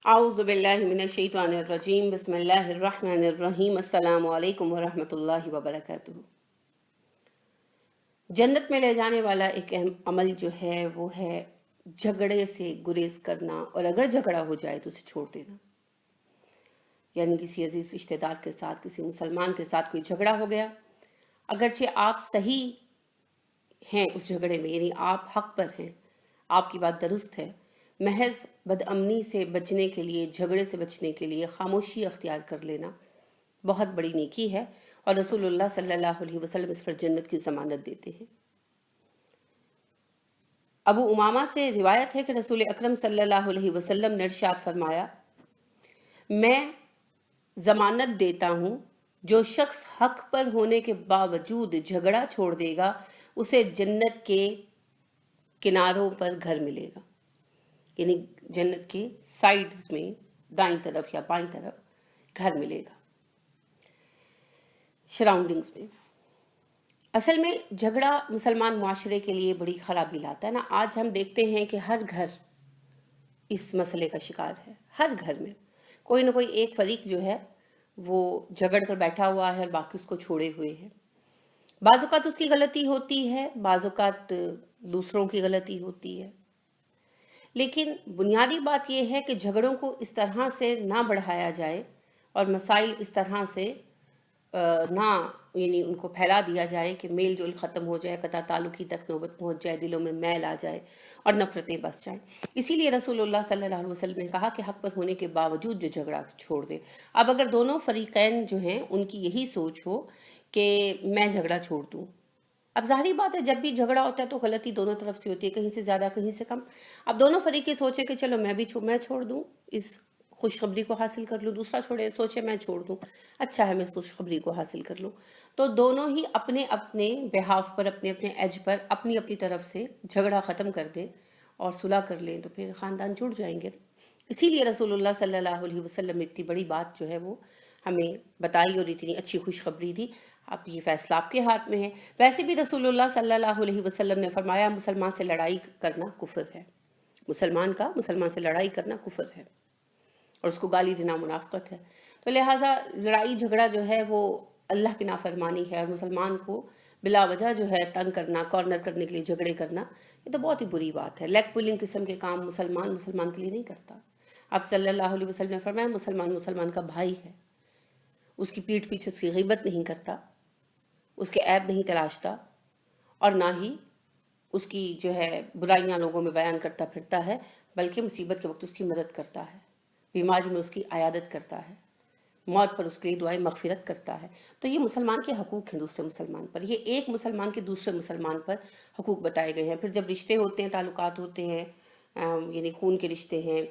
اعوذ باللہ من الشیطان الرجیم، بسم اللہ الرحمن الرحیم، السلام علیکم ورحمۃ اللہ وبرکاتہ۔ جنت میں لے جانے والا ایک اہم عمل جو ہے وہ ہے جھگڑے سے گریز کرنا، اور اگر جھگڑا ہو جائے تو اسے چھوڑ دینا۔ یعنی کسی عزیز رشتہ دار کے ساتھ، کسی مسلمان کے ساتھ کوئی جھگڑا ہو گیا، اگرچہ آپ صحیح ہیں اس جھگڑے میں، یعنی آپ حق پر ہیں، آپ کی بات درست ہے، محض بدامنی سے بچنے کے لیے، جھگڑے سے بچنے کے لیے خاموشی اختیار کر لینا بہت بڑی نیکی ہے، اور رسول اللہ صلی اللہ علیہ وسلم اس پر جنت کی ضمانت دیتے ہیں۔ ابو امامہ سے روایت ہے کہ رسول اکرم صلی اللہ علیہ وسلم نے ارشاد فرمایا، میں ضمانت دیتا ہوں جو شخص حق پر ہونے کے باوجود جھگڑا چھوڑ دے گا، اسے جنت کے کناروں پر گھر ملے گا، یعنی جنت کے سائیڈز میں دائیں طرف یا بائیں طرف گھر ملے گا، سراؤنڈنگز میں۔ اصل میں جھگڑا مسلمان معاشرے کے لیے بڑی خرابی لاتا ہے نا۔ آج ہم دیکھتے ہیں کہ ہر گھر اس مسئلے کا شکار ہے، ہر گھر میں کوئی نہ کوئی ایک فریق جو ہے وہ جھگڑ کر بیٹھا ہوا ہے اور باقی اس کو چھوڑے ہوئے ہیں۔ بعض اوقات اس کی غلطی ہوتی ہے، بعض اوقات دوسروں کی غلطی ہوتی ہے، لیکن بنیادی بات یہ ہے کہ جھگڑوں کو اس طرح سے نہ بڑھایا جائے اور مسائل اس طرح سے نہ یعنی ان کو پھیلا دیا جائے کہ میل جول ختم ہو جائے، قطع تعلقی تک نوبت پہنچ جائے، دلوں میں میل آ جائے اور نفرتیں بس جائیں۔ اسی لیے رسول اللہ صلی اللہ علیہ وسلم نے کہا کہ حق پر ہونے کے باوجود جو جھگڑا چھوڑ دے۔ اب اگر دونوں فریقین جو ہیں ان کی یہی سوچ ہو کہ میں جھگڑا چھوڑ دوں، اب ظاہری بات ہے جب بھی جھگڑا ہوتا ہے تو غلطی دونوں طرف سے ہوتی ہے، کہیں سے زیادہ کہیں سے کم۔ اب دونوں فریق یہ سوچے کہ چلو میں چھوڑ دوں، اس خوشخبری کو حاصل کر لوں، دوسرا سوچے میں چھوڑ دوں، اچھا ہے میں اس خوشخبری کو حاصل کر لوں، تو دونوں ہی اپنے اپنے بہاف پر، اپنے اپنے ایج پر، اپنی اپنی طرف سے جھگڑا ختم کر دیں اور صلح کر لیں، تو پھر خاندان جڑ جائیں گے۔ اسی لیے رسول اللہ صلی اللہ علیہ وسلم نے اتنی بڑی بات جو ہے وہ ہمیں بتائی اور اتنی اچھی خوشخبری دی۔ اب یہ فیصلہ آپ کے ہاتھ میں ہے۔ ویسے بھی رسول اللہ صلی اللہ علیہ وسلم نے فرمایا مسلمان سے لڑائی کرنا کفر ہے، مسلمان سے لڑائی کرنا کفر ہے، اور اس کو گالی دینا منافقت ہے۔ تو لہٰذا لڑائی جھگڑا جو ہے وہ اللہ کی نافرمانی ہے، اور مسلمان کو بلا وجہ جو ہے تنگ کرنا، کارنر کرنے کے لیے جھگڑے کرنا، یہ تو بہت ہی بری بات ہے۔ لیگ پولنگ قسم کے کام مسلمان کے لیے نہیں کرتا۔ اب صلی اللہ علیہ وسلم نے فرمایا مسلمان کا بھائی ہے، اس کی پیٹھ پیچھے اس کی غیبت نہیں کرتا، اس کے عیب نہیں تلاشتا، اور نہ ہی اس کی جو ہے برائیاں لوگوں میں بیان کرتا پھرتا ہے، بلکہ مصیبت کے وقت اس کی مدد کرتا ہے، بیماری میں اس کی عیادت کرتا ہے، موت پر اس کے لیے دعائے مغفرت کرتا ہے۔ تو یہ مسلمان کے حقوق ہیں دوسرے مسلمان پر، یہ ایک مسلمان کے دوسرے مسلمان پر حقوق بتائے گئے ہیں۔ پھر جب رشتے ہوتے ہیں، تعلقات ہوتے ہیں، یعنی خون کے رشتے ہیں،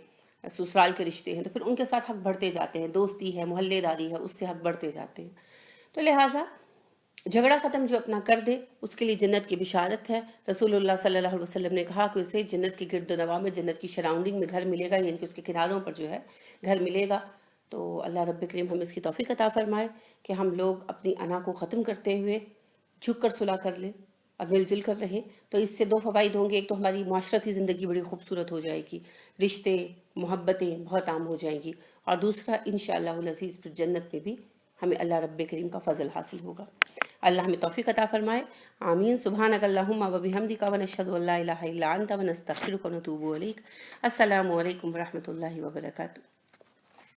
سسرال کے رشتے ہیں، تو پھر ان کے ساتھ حق بڑھتے جاتے ہیں، دوستی ہے، محلے داری ہے، اس سے حق بڑھتے جاتے ہیں۔ تو لہٰذا جھگڑا ختم جو اپنا کر دے اس کے لیے جنت کی بشارت ہے۔ رسول اللہ صلی اللہ علیہ وسلم نے کہا کہ اسے جنت کی گرد و نواح میں، جنت کی سراؤنڈنگ میں گھر ملے گا، یعنی کہ اس کے کناروں پر جو ہے گھر ملے گا۔ تو اللہ رب کریم ہمیں اس کی توفیق عطا فرمائے کہ ہم لوگ اپنی انا کو ختم کرتے ہوئے جھک کر صلح کر لیں اور مل جل کر رہیں۔ تو اس سے دو فوائد ہوں گے، ایک تو ہماری معاشرتی زندگی بڑی خوبصورت ہو جائے گی، رشتے محبتیں بہت عام ہو جائیں گی، اور دوسرا انشاءاللہ العزیز پھر جنت میں بھی ہمیں اللہ رب کریم کا فضل حاصل ہوگا۔ اللہ ہمیں توفیق عطا فرمائے، آمین۔ سبحانک اللہم و بحمدک ونشہد ان لا الہ الا انت ونستغفرک ونتوب الیک۔ السلام علیکم ورحمۃ اللہ وبرکاتہ۔